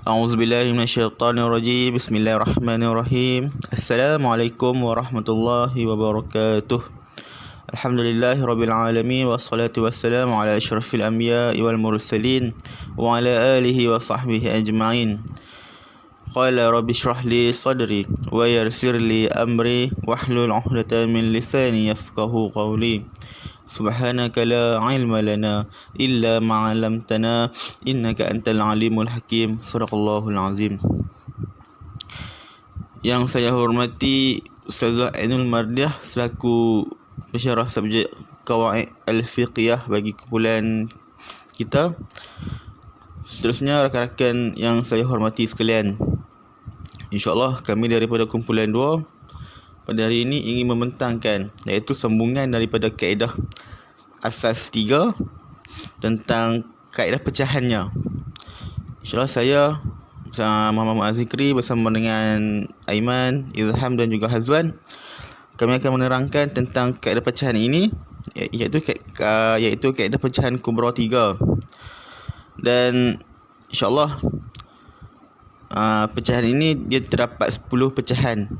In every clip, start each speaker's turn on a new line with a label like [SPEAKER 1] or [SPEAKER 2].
[SPEAKER 1] A'udzubillahi minasyaitonirrajim. Bismillahirrahmanirrahim. Assalamualaikum warahmatullahi wabarakatuh. Alhamdulillahirabbil alamin wassalatu wassalamu ala asyrafil anbiya'i wal mursalin wa ala alihi wa sahbihi ajma'in. Qala rabbi shrah li sadri wa yassir li amri wahlul 'uqdatam min lisani yafqahu qawli. Subhanaka la ilma lana illa ma 'allamtana innaka antal alimul hakim. Shadaqallahul azim. Yang saya hormati Ustazah Ainul Mardiah selaku pensyarah subjek Qawaid Al-Fiqhiyah bagi kumpulan kita. Seterusnya rakan-rakan yang saya hormati sekalian, InsyaAllah kami daripada kumpulan 2 pada hari ini ingin membentangkan, iaitu sambungan daripada kaedah asas 3 tentang kaedah pecahannya. InsyaAllah saya Muhammad Azikri bersama dengan Aiman, Ilham dan juga Hazwan, kami akan menerangkan tentang kaedah pecahan ini, iaitu kaedah pecahan kubra 3. Dan InsyaAllah pecahan ini dia terdapat 10 pecahan,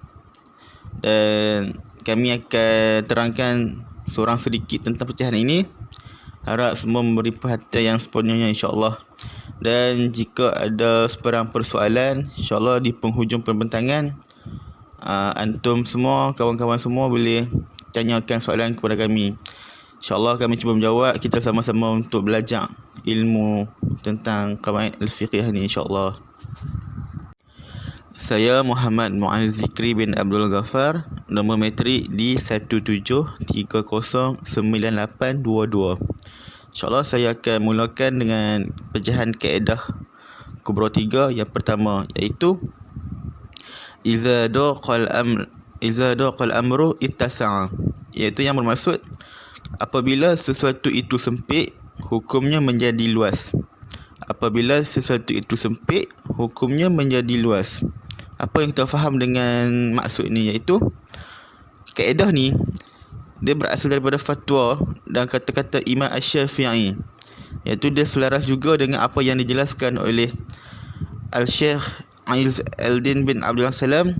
[SPEAKER 1] dan kami akan terangkan seorang sedikit tentang pecahan ini. Harap semua memberi perhatian yang sepenuhnya insyaAllah. Dan jika ada sebarang persoalan, insyaAllah di penghujung pembentangan antum semua, kawan-kawan semua boleh tanyakan soalan kepada kami. InsyaAllah kami cuba menjawab. Kita sama-sama untuk belajar ilmu tentang Qawaid Al-Fiqhiyah ni insyaAllah. Saya Muhammad Mu'az Zikri bin Abdul Ghaffar, nombor metrik D17309822. InsyaAllah saya akan mulakan dengan pecahan kaedah kubra 3 yang pertama, iaitu Iza daqal amru ittasa'a, iaitu yang bermaksud apabila sesuatu itu sempit, hukumnya menjadi luas. Apabila sesuatu itu sempit, hukumnya menjadi luas. Apa yang kita faham dengan maksud ni, iaitu kaedah ni dia berasal daripada fatwa dan kata-kata Imam Asy-Syafi'i, iaitu dia selaras juga dengan apa yang dijelaskan oleh Al-Syekh Izz al-Din bin Abdul Salam,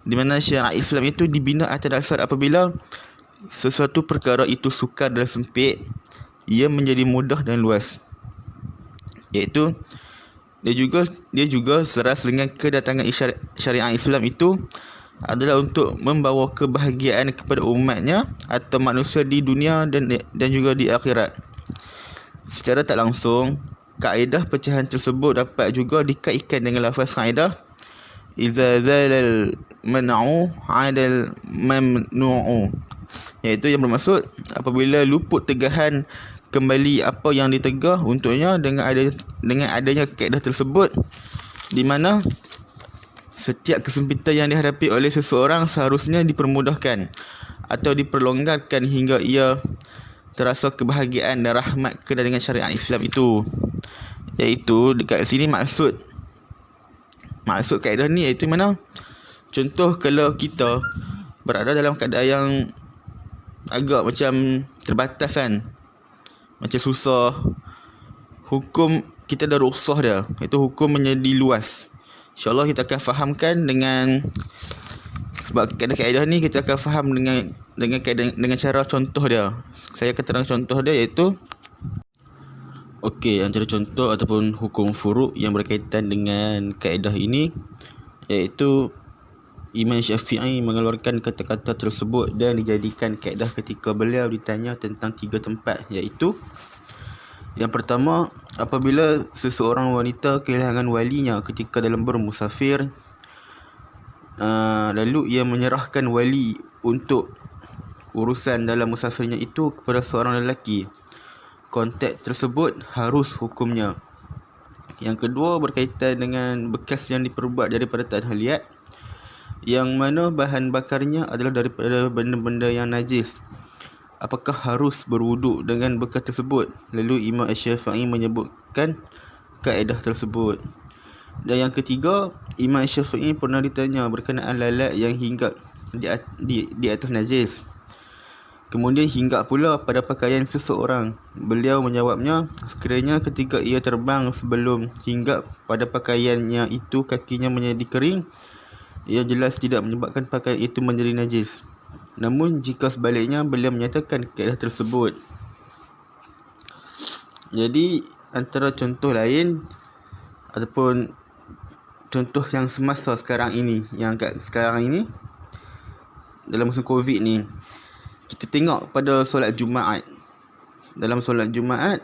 [SPEAKER 1] di mana syariat Islam itu dibina atas dasar apabila sesuatu perkara itu sukar dan sempit, ia menjadi mudah dan luas. Iaitu dia juga selaras dengan kedatangan syariat Islam itu adalah untuk membawa kebahagiaan kepada umatnya atau manusia di dunia dan juga di akhirat. Secara tak langsung, kaedah pecahan tersebut dapat juga dikaitkan dengan lafaz kaedah Iza zalal man'u 'adal mamnu'u, iaitu yang bermaksud apabila luput tegahan kembali apa yang ditegah untuknya dengan adanya kaedah tersebut, di mana setiap kesempitan yang dihadapi oleh seseorang seharusnya dipermudahkan atau diperlonggarkan hingga ia terasa kebahagiaan dan rahmat dengan syariat Islam itu. Iaitu dekat sini maksud kaedah ni iaitu mana? Contoh, kalau kita berada dalam keadaan yang agak macam terbatas kan, macam susah, hukum kita dah rukhsah dia, iaitu hukum menjadi luas. InsyaAllah kita akan fahamkan dengan, sebab kaedah ni kita akan faham dengan cara contoh dia. Saya akan terang contoh dia, iaitu antara contoh ataupun hukum furu' yang berkaitan dengan kaedah ini, iaitu Imam Syafi'i mengeluarkan kata-kata tersebut dan dijadikan kaedah ketika beliau ditanya tentang 3 tempat, iaitu yang pertama, apabila seseorang wanita kehilangan walinya ketika dalam bermusafir, lalu ia menyerahkan wali untuk urusan dalam musafirnya itu kepada seorang lelaki, konteks tersebut harus hukumnya. Yang kedua berkaitan dengan bekas yang diperbuat daripada tanah liat, yang mana bahan bakarnya adalah daripada benda-benda yang najis. Apakah harus berwuduk dengan bekas tersebut? Lalu Imam Asy-Syafi'i menyebutkan kaedah tersebut. Dan yang ketiga, Imam Asy-Syafi'i pernah ditanya berkenaan lalat yang hinggap di atas najis. Kemudian hinggap pula pada pakaian seseorang. Beliau menjawabnya, sekiranya ketika ia terbang sebelum hinggap pada pakaiannya itu kakinya menjadi kering, ia jelas tidak menyebabkan pakaian itu menjadi najis. Namun jika sebaliknya, beliau menyatakan kaedah tersebut. Jadi antara contoh lain ataupun contoh yang semasa sekarang ini, dalam musim Covid ni, kita tengok pada solat Jumaat. Dalam solat Jumaat,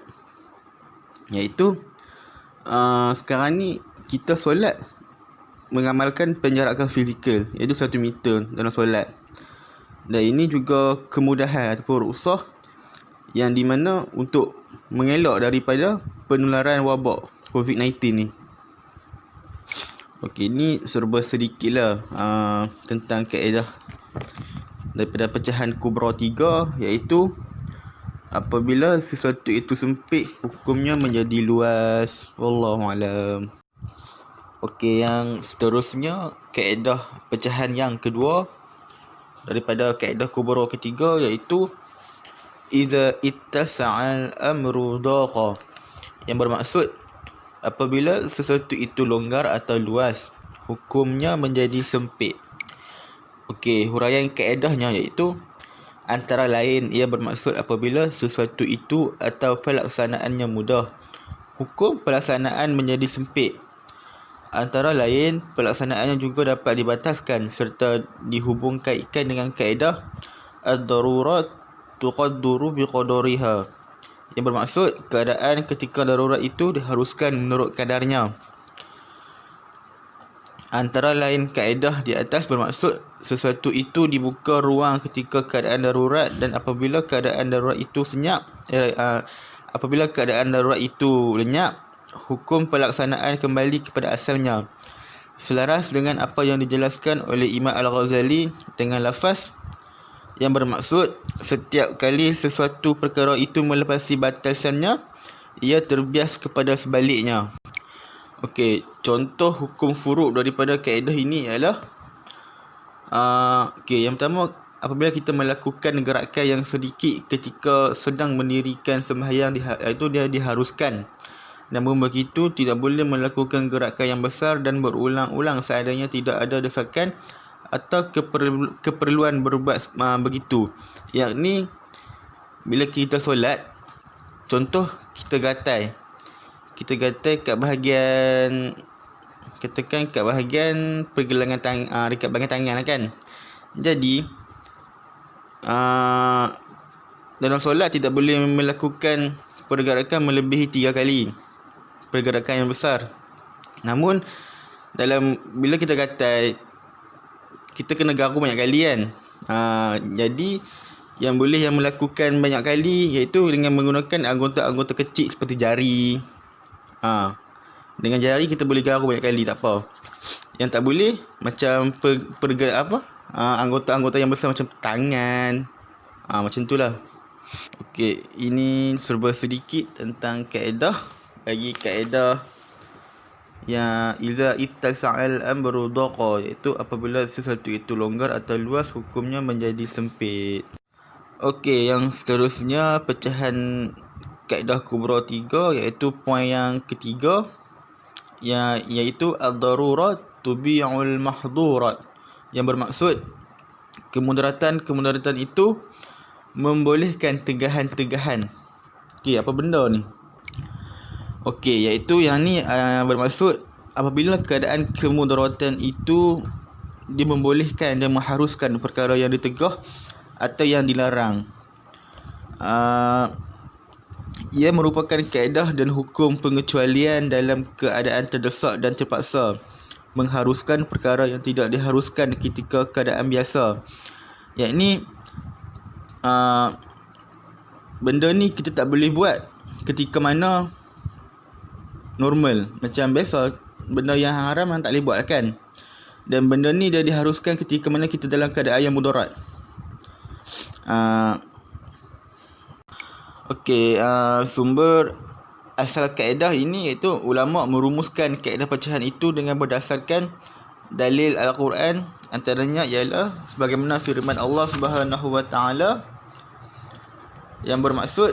[SPEAKER 1] iaitu sekarang ni kita solat mengamalkan penjarakan fizikal, iaitu 1 meter dalam solat. Dan ini juga kemudahan ataupun rukhsah yang di mana untuk mengelak daripada penularan wabak COVID-19 ni. Okey, ni serba sedikitlah tentang kaedah daripada pecahan kubra 3, iaitu apabila sesuatu itu sempit, hukumnya menjadi luas. Wallahualam. Okey, yang seterusnya kaedah pecahan yang kedua daripada kaedah kubra ketiga, iaitu idza ittasa'al amru daqa, yang bermaksud apabila sesuatu itu longgar atau luas, hukumnya menjadi sempit. Okey, huraian kaedahnya iaitu antara lain ia bermaksud apabila sesuatu itu atau pelaksanaannya mudah, hukum pelaksanaan menjadi sempit. Antara lain pelaksanaannya juga dapat dibataskan serta dihubung kaitkan dengan kaedah ad-darurat tuqadduru biqadariha, yang bermaksud keadaan ketika darurat itu diharuskan menurut kadarnya. Antara lain kaedah di atas bermaksud sesuatu itu dibuka ruang ketika keadaan darurat, dan apabila keadaan darurat itu lenyap, hukum pelaksanaan kembali kepada asalnya. Selaras dengan apa yang dijelaskan oleh Imam Al-Ghazali dengan lafaz yang bermaksud setiap kali sesuatu perkara itu melepasi batasannya, ia terbias kepada sebaliknya. Okey, contoh hukum furuk daripada kaedah ini ialah yang pertama, apabila kita melakukan gerakan yang sedikit ketika sedang mendirikan sembahyang, iaitu dia diharuskan. Namun begitu, tidak boleh melakukan gerakan yang besar dan berulang-ulang seandainya tidak ada desakan atau keperluan berbuat begitu. Yakni bila kita solat, contoh kita gatai kat bahagian, katakan kat bahagian pergelangan tangan, dekat bahagian tangan lah kan. Jadi dalam solat tidak boleh melakukan pergerakan melebihi 3 kali, pergerakan yang besar. Namun bila kita gatai, kita kena garu banyak kali kan. Jadi yang melakukan banyak kali iaitu dengan menggunakan anggota-anggota kecil seperti jari. Dengan jari kita boleh garu banyak kali, tak apa. Yang tak boleh macam anggota-anggota yang besar macam tangan. Macam itulah. Okey, ini serba sedikit tentang kaedah. Bagi kaedah yang iza ittasa'al amru daqa, iaitu apabila sesuatu itu longgar atau luas, hukumnya menjadi sempit. Okey, yang seterusnya pecahan kaedah kubra 3, iaitu poin yang ketiga, iaitu ad-darurat tubi'ul mahdurat, yang bermaksud kemudaratan itu membolehkan tegahan-tegahan. Okey, apa benda ni? Okey, iaitu yang ni bermaksud apabila keadaan kemudaratan itu dia membolehkan dan mengharuskan perkara yang ditegah atau yang dilarang. Ia merupakan kaedah dan hukum pengecualian dalam keadaan terdesak dan terpaksa, mengharuskan perkara yang tidak diharuskan ketika keadaan biasa. Yakni benda ni kita tak boleh buat ketika mana normal. Macam biasa, benda yang haram yang tak boleh buat kan. Dan benda ni dia diharuskan ketika mana kita dalam keadaan yang mudarat. Okey, sumber asal kaedah ini iaitu ulama merumuskan kaedah pecahan itu dengan berdasarkan dalil Al-Quran. Antaranya ialah sebagaimana firman Allah Subhanahu Wa Taala Yang bermaksud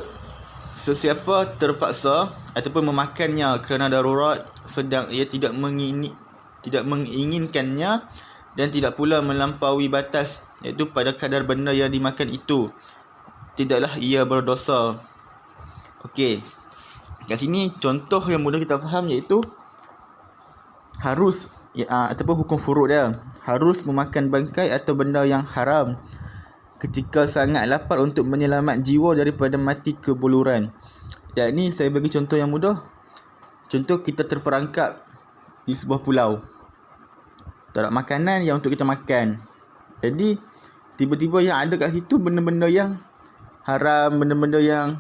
[SPEAKER 1] sesiapa terpaksa ataupun memakannya kerana darurat sedang ia tidak menginginkannya dan tidak pula melampaui batas, iaitu pada kadar benda yang dimakan itu, tidaklah ia berdosa. Okey. Kat sini contoh yang mudah kita faham iaitu harus ataupun hukum furuk dia. Harus memakan bangkai atau benda yang haram ketika sangat lapar untuk menyelamat jiwa daripada mati kebuluran. Yakni saya bagi contoh yang mudah. Contoh kita terperangkap di sebuah pulau. Tak ada makanan yang untuk kita makan. Jadi tiba-tiba yang ada kat situ benda-benda yang haram, benda-benda yang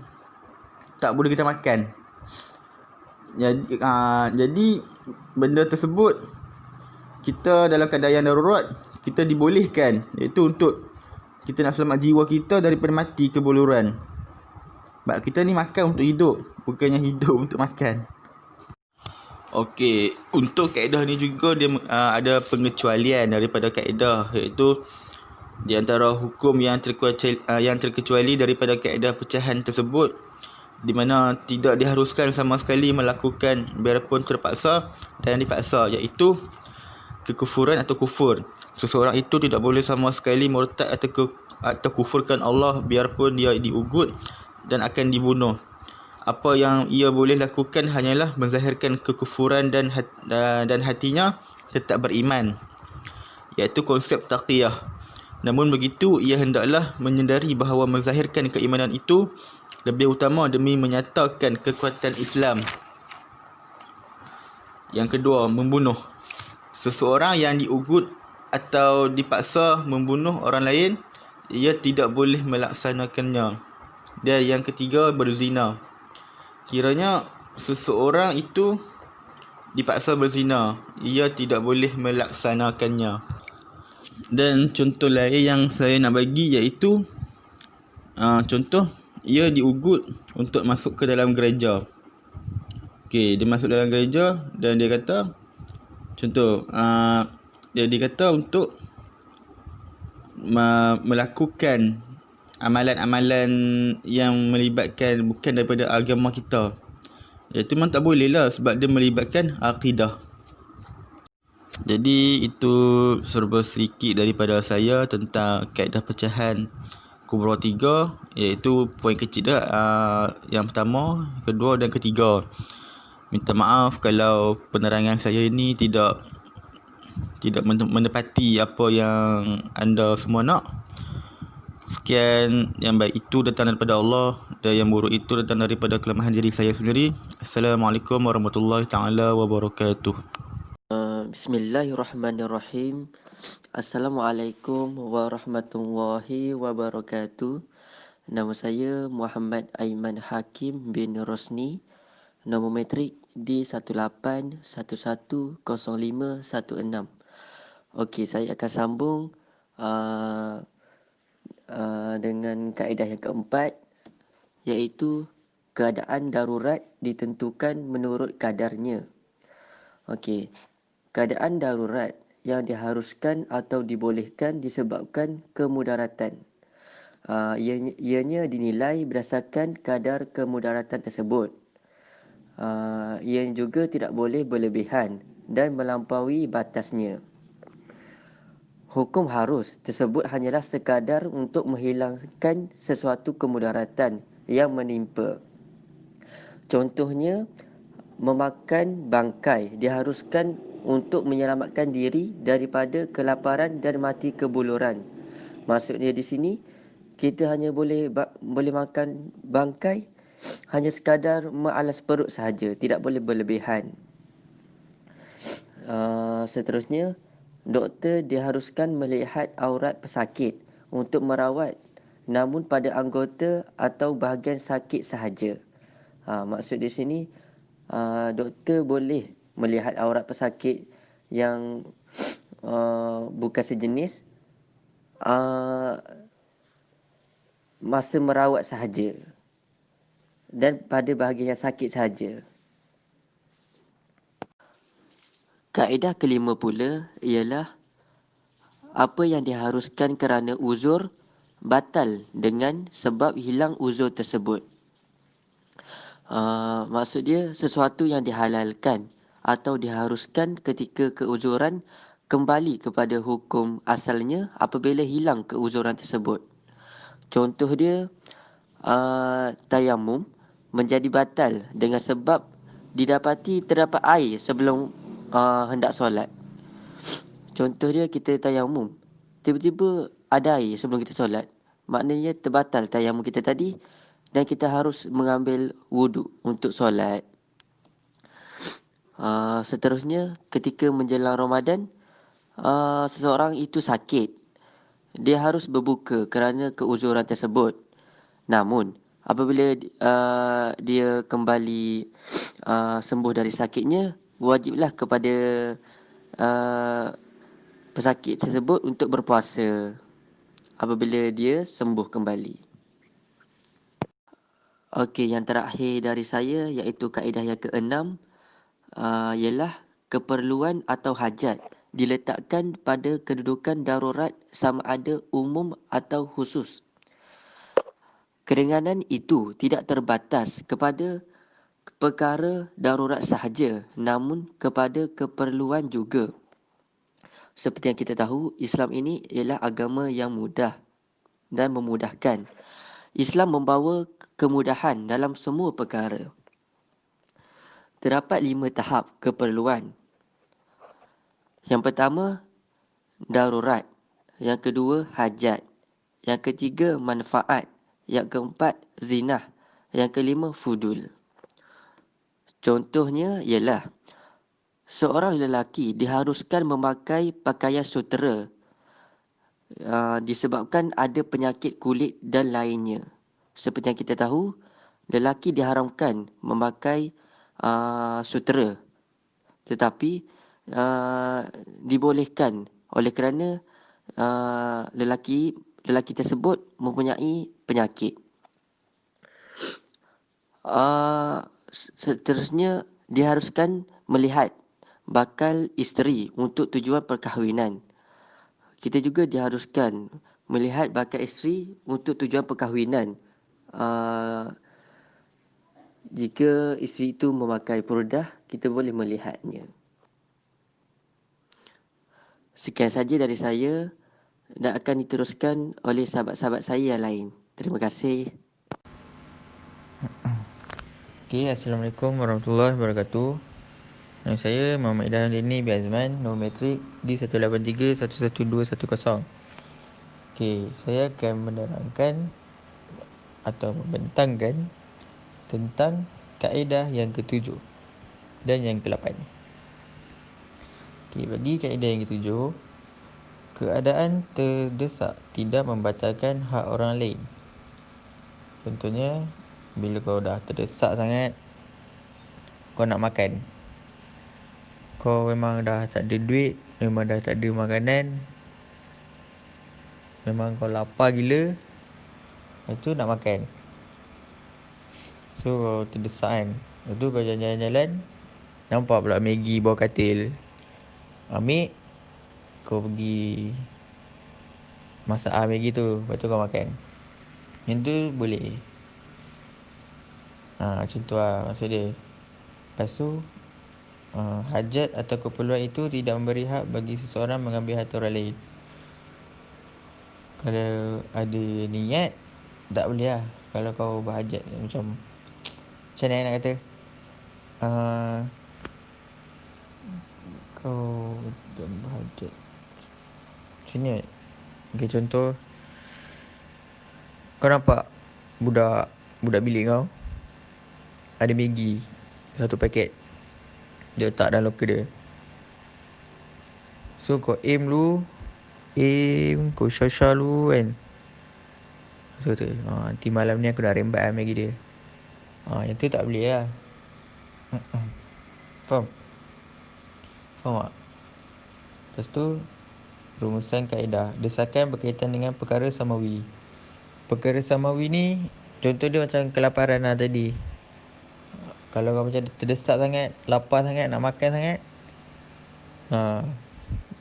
[SPEAKER 1] tak boleh kita makan. Jadi benda tersebut kita dalam keadaan darurat kita dibolehkan, iaitu untuk kita nak selamat jiwa kita daripada mati kebuluran. Sebab kita ni makan untuk hidup, bukannya hidup untuk makan. Okey, untuk kaedah ni juga dia ada pengecualian daripada kaedah, iaitu di antara hukum yang terkecuali daripada kaedah pecahan tersebut, di mana tidak diharuskan sama sekali melakukan biarpun terpaksa dan dipaksa, iaitu kekufuran atau kufur. Seseorang itu tidak boleh sama sekali murtad atau kufurkan Allah biarpun dia diugut dan akan dibunuh. Apa yang ia boleh lakukan hanyalah menzahirkan kekufuran dan hatinya tetap beriman, iaitu konsep taqiyah. Namun begitu, ia hendaklah menyedari bahawa menzahirkan keimanan itu lebih utama demi menyatakan kekuatan Islam. Yang kedua, membunuh. Seseorang yang diugut atau dipaksa membunuh orang lain, ia tidak boleh melaksanakannya. Dan yang ketiga, berzina. Kiranya seseorang itu dipaksa berzina, ia tidak boleh melaksanakannya. Dan contoh lain yang saya nak bagi iaitu contoh ia diugut untuk masuk ke dalam gereja. Okey, dia masuk dalam gereja dan dia kata contoh dia kata untuk melakukan amalan-amalan yang melibatkan bukan daripada agama kita. Iaitu memang tak boleh lah sebab dia melibatkan akidah. Jadi itu serba sedikit daripada saya tentang kaedah pecahan kubra 3, iaitu poin kecil dah. Yang pertama, kedua dan ketiga. Minta maaf kalau penerangan saya ini tidak menepati apa yang anda semua nak. Sekian, yang baik itu datang daripada Allah dan yang buruk itu datang daripada kelemahan diri saya sendiri. Assalamualaikum warahmatullahi taala wabarakatuh.
[SPEAKER 2] Bismillahirrahmanirrahim. Assalamualaikum warahmatullahi wabarakatuh. Nama saya Muhammad Aiman Hakim bin Rosni. Nombor metrik D18110516. Okey, saya akan sambung dengan kaedah yang keempat, iaitu keadaan darurat ditentukan menurut kadarnya. Okey, keadaan darurat yang diharuskan atau dibolehkan disebabkan kemudaratan. Ianya dinilai berdasarkan kadar kemudaratan tersebut. Ia juga tidak boleh berlebihan dan melampaui batasnya. Hukum harus tersebut hanyalah sekadar untuk menghilangkan sesuatu kemudaratan yang menimpa. Contohnya, memakan bangkai diharuskan untuk menyelamatkan diri daripada kelaparan dan mati kebuluran. Maksudnya di sini, kita hanya boleh makan bangkai hanya sekadar mealas perut sahaja, tidak boleh berlebihan. Seterusnya, doktor diharuskan melihat aurat pesakit untuk merawat, namun pada anggota atau bahagian sakit sahaja. Maksud di sini, doktor boleh melihat aurat pesakit yang bukan sejenis masa merawat sahaja dan pada bahagian yang sakit sahaja. Kaedah kelima pula ialah apa yang diharuskan kerana uzur batal dengan sebab hilang uzur tersebut. Maksud dia sesuatu yang dihalalkan atau diharuskan ketika keuzuran kembali kepada hukum asalnya apabila hilang keuzuran tersebut. Contoh dia, tayamum menjadi batal dengan sebab didapati terdapat air sebelum hendak solat. Contoh dia, kita tayamum, tiba-tiba ada air sebelum kita solat, maknanya terbatal tayamum kita tadi dan kita harus mengambil wuduk untuk solat. Seterusnya, ketika menjelang Ramadan, seseorang itu sakit. Dia harus berbuka kerana keuzuran tersebut. Namun, apabila dia kembali sembuh dari sakitnya, wajiblah kepada pesakit tersebut untuk berpuasa apabila dia sembuh kembali. Okey, yang terakhir dari saya iaitu kaedah yang keenam, ialah keperluan atau hajat diletakkan pada kedudukan darurat sama ada umum atau khusus. Keringanan itu tidak terbatas kepada perkara darurat sahaja, namun kepada keperluan juga. Seperti yang kita tahu, Islam ini ialah agama yang mudah dan memudahkan. Islam membawa kemudahan dalam semua perkara. Terdapat 5 tahap keperluan. Yang pertama, darurat. Yang kedua, hajat. Yang ketiga, manfaat. Yang keempat, zinah. Yang kelima, fudul. Contohnya ialah seorang lelaki diharuskan memakai pakaian sutera disebabkan ada penyakit kulit dan lainnya. Seperti yang kita tahu, lelaki diharamkan memakai sutera, tetapi dibolehkan oleh kerana lelaki tersebut mempunyai penyakit. Seterusnya, diharuskan melihat bakal isteri untuk tujuan perkahwinan. Kita juga diharuskan melihat bakal isteri untuk tujuan perkahwinan. Jika isteri itu memakai purdah, kita boleh melihatnya. Sekian saja dari saya dan akan diteruskan oleh sahabat-sahabat saya yang lain. Terima kasih.
[SPEAKER 3] Okay, Assalamualaikum warahmatullahi wabarakatuh. Nama saya Muhammad Dini bin Azman, nombor metrik D183-11210. Okay, saya akan menerangkan atau membentangkan tentang kaedah yang ketujuh dan yang ke-8. Okay, bagi kaedah yang ketujuh, keadaan terdesak tidak membatalkan hak orang lain. Contohnya, bila kau dah terdesak sangat, kau nak makan, kau memang dah tak ada duit, memang dah tak ada makanan, memang kau lapar gila, lepas tu nak makan. So kau terdesak kan, lepas tu kau jalan-jalan, nampak pula Maggi bawah katil, ambil, kau pergi masak Maggi tu, lepas tu kau makan. Yang tu boleh. Macam tu lah maksud dia. Lepas tu hajat atau keperluan itu tidak memberi hak bagi seseorang mengambil harta orang lain. Kalau ada niat, tak boleh lah. Kalau kau berhajat, macam mana nak kata, kau berhajat macam ni. Okay, contoh, kau nampak budak bilik kau ada Maggi 1 paket, dia letak dalam locker dia. So kau kau syar dulu kan. So tu nanti malam ni aku nak rembat lah Maggi dia. Yang tu tak boleh lah. Faham tak? Lepas tu, rumusan kaedah. Desakan berkaitan dengan perkara samawi. Perkara samawi ni, contoh dia macam kelaparan lah tadi. Kalau kau macam terdesak sangat, lapar sangat, nak makan sangat,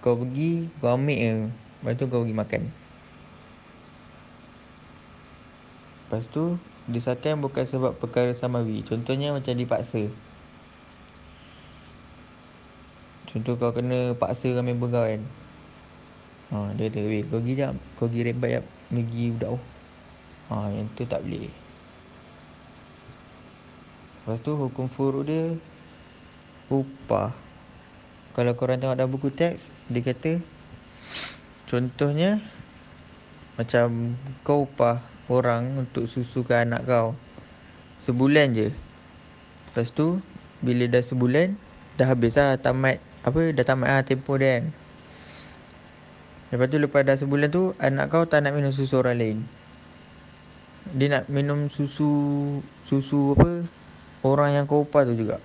[SPEAKER 3] kau pergi, kau ambil je, lepas tu kau pergi makan. Lepas tu disahkan bukan sebab perkara samawi. Contohnya macam dipaksa. Contoh kau kena paksa dengan member kau kan. Dia kata, weh kau pergi jap, kau pergi rembat jap, pergi budak tu. Yang tu tak boleh. Lepas tu hukum furuk dia upah. Kalau korang tengok dalam buku teks, dia kata contohnya macam kau upah orang untuk susukan anak kau sebulan je. Lepas tu bila dah sebulan, dah habis lah dah tamat tempoh dia kan. Lepas tu lepas dah sebulan tu, anak kau tak nak minum susu orang lain. Dia nak minum susu orang yang kau upah tu juga.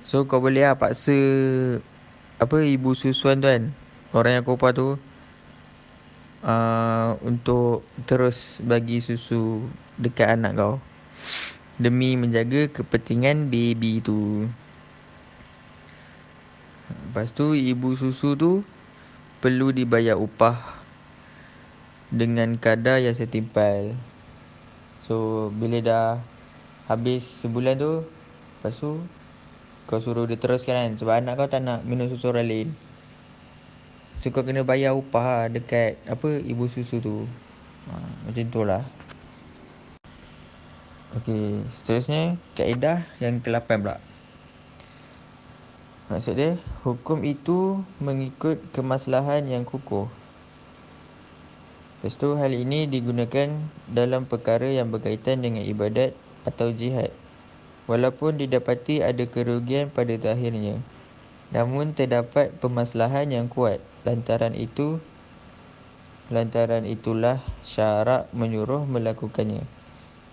[SPEAKER 3] So kau boleh lah paksa ibu susuan tu kan, orang yang kau upah tu, untuk terus bagi susu dekat anak kau demi menjaga kepentingan baby tu. Lepas tu ibu susu tu perlu dibayar upah dengan kadar yang setimpal. So bila dah habis sebulan tu, lepas tu kau suruh dia teruskan kan, sebab anak kau tak nak minum susu orang lain. So kau kena bayar upah lah dekat ibu susu tu. Macam tu lah. Okey, seterusnya kaedah yang ke-8 pula. Maksud dia, hukum itu mengikut kemaslahan yang kukuh. Lepas tu hal ini digunakan dalam perkara yang berkaitan dengan ibadat atau jihad, walaupun didapati ada kerugian pada zahirnya, namun terdapat permasalahan yang kuat. Lantaran itulah syarak menyuruh melakukannya.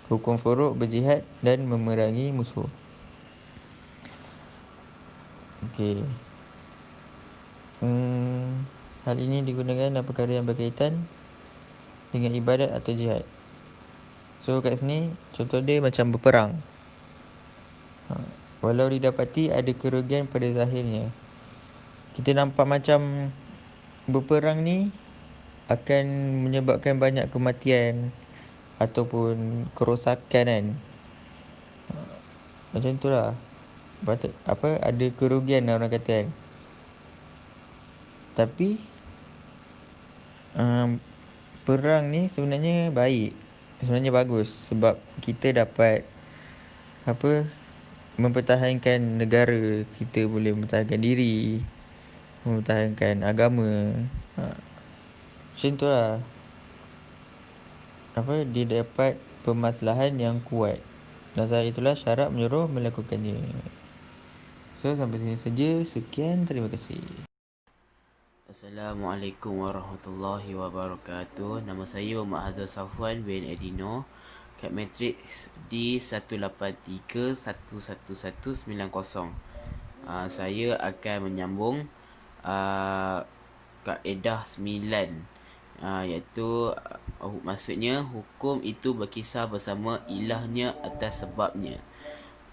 [SPEAKER 3] Hukum furuk berjihad dan memerangi musuh. Okey. Hal ini digunakan dalam perkara yang berkaitan dengan ibadat atau jihad. So kat sini contoh dia macam berperang. Walau didapati ada kerugian pada zahirnya. Kita nampak macam berperang ni akan menyebabkan banyak kematian ataupun kerosakan kan. Macam tu lah. Ada kerugian lah orang kata kan. Tapi perang ni sebenarnya baik. Sebenarnya bagus sebab kita dapat mempertahankan negara, kita boleh mempertahankan diri, mempertahankan agama. Macam tu lah. Dia dapat permasalahan yang kuat. Lantaran itulah syarat menyuruh melakukannya. So sampai sini saja. Sekian, terima kasih.
[SPEAKER 4] Assalamualaikum warahmatullahi wabarakatuh. Nama saya Muhammad Hazal Safwan bin Edino, Kat Matrix D183111190. Saya akan menyambung kaedah 9, iaitu maksudnya hukum itu berkisar bersama ilahnya atas sebabnya.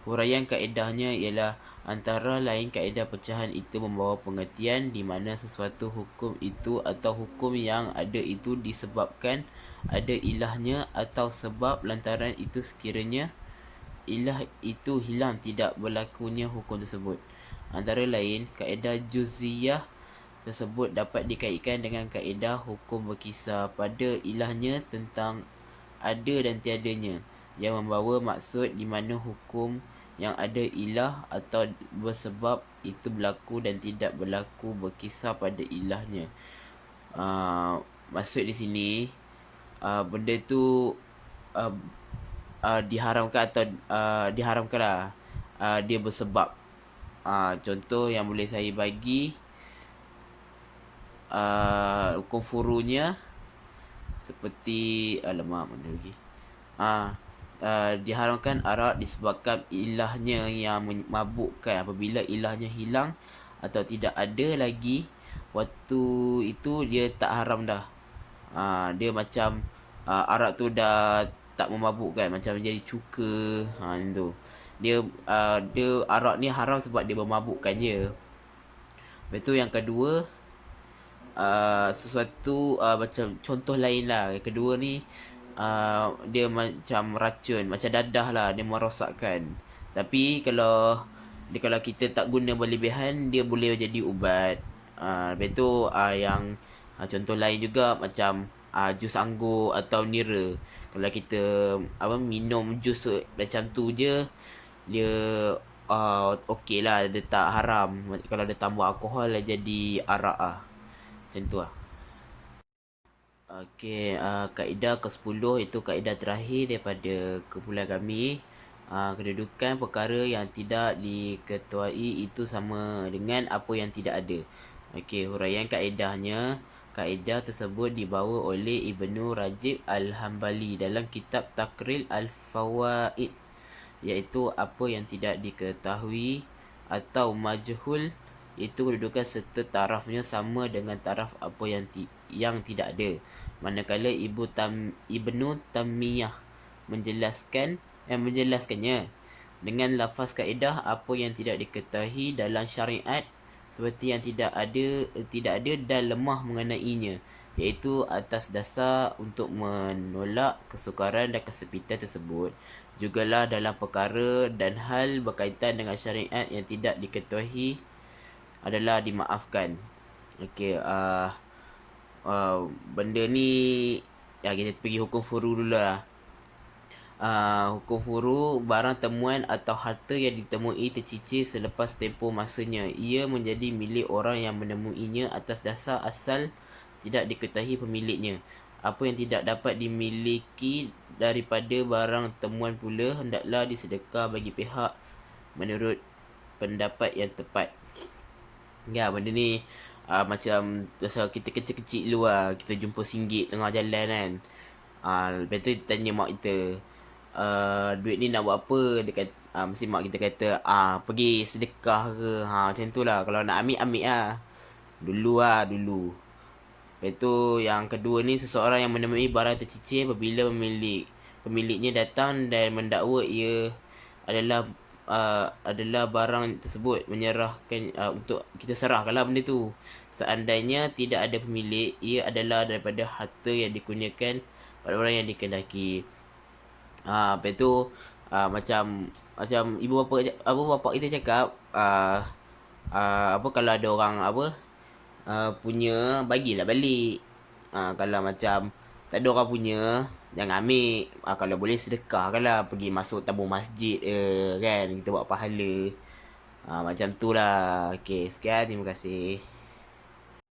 [SPEAKER 4] Huraian kaedahnya ialah antara lain kaedah pecahan itu membawa pengertian di mana sesuatu hukum itu atau hukum yang ada itu disebabkan ada ilahnya atau sebab lantaran itu sekiranya ilah itu hilang tidak berlakunya hukum tersebut. Antara lain kaedah juziyah tersebut dapat dikaitkan dengan kaedah hukum berkisar pada ilahnya tentang ada dan tiadanya yang membawa maksud di mana hukum yang ada ilah atau bersebab itu berlaku dan tidak berlaku berkisar pada ilahnya. Maksud di sini benda tu diharamkan atau diharamkanlah dia bersebab. Contoh yang boleh saya bagi hukum furunya seperti diharamkan arak disebabkan ilahnya yang memabukkan. Apabila ilahnya hilang atau tidak ada lagi, waktu itu dia tak haram dah. Dia macam arak tu dah tak memabukkan, macam jadi cuka. Itu dia arak ni haram sebab dia memabukkan je. Lepas tu yang kedua, sesuatu macam contoh lain lah. Yang kedua ni dia macam racun, macam dadah lah, dia merosakkan. Tapi kalau kita tak guna berlebihan, dia boleh jadi ubat. Lepas tu yang contoh lain juga macam jus anggur atau nira. Kalau kita minum jus tu, macam tu je, dia okey lah, dia tak haram. Kalau dia tambah alkohol dia jadi arak lah. Macam tu lah. Okey, kaedah ke-10 itu kaedah terakhir daripada kumpulan kami. Kedudukan perkara yang tidak diketuai itu sama dengan apa yang tidak ada. Okey, huraian kaedahnya. Kaedah tersebut dibawa oleh Ibnu Rajib Al-Hambali dalam kitab Takril Al-Fawaid, iaitu apa yang tidak diketahui atau majhul itu kedudukan serta tarafnya sama dengan taraf apa yang tidak ada. Manakala Ibnu Taimiyah menjelaskannya dengan lafaz kaedah apa yang tidak diketahui dalam syariat seperti yang tidak ada dan lemah mengenainya, iaitu atas dasar untuk menolak kesukaran dan kesepitan tersebut. Jugalah dalam perkara dan hal berkaitan dengan syariat yang tidak diketahui adalah dimaafkan. Okey, benda ni kita pergi hukum furu dulu lah. Hukum furu, barang temuan atau harta yang ditemui tercicir selepas tempoh masanya, ia menjadi milik orang yang menemuinya atas dasar asal tidak diketahui pemiliknya. Apa yang tidak dapat dimiliki daripada barang temuan pula hendaklah disedekah bagi pihak menurut pendapat yang tepat. Ya, benda ni macam masa kita kecil-kecil dulu lah, kita jumpa RM1 tengah jalan kan. Lepas tu tanya mak kita, duit ni nak buat apa? Dia kata, mesti mak kita kata, pergi sedekah ke. Macam tu lah. Kalau nak ambil lah. Dulu. Lepas tu yang kedua ni, seseorang yang menemui barang tercicir apabila pemiliknya datang dan mendakwa ia adalah barang tersebut, menyerahkan untuk kita serahkanlah benda tu. Seandainya tidak ada pemilik, ia adalah daripada harta yang dikurniakan pada orang yang dikehendaki. Lepas tu macam ibu bapa kita cakap, kalau ada orang punya, bagilah balik. Kalau macam tak ada orang punya, jangan ambil. Kalau boleh sedekahkan lah, pergi masuk tabung masjid kan, kita buat pahala. Macam tu lah. Okay, sekian, terima kasih.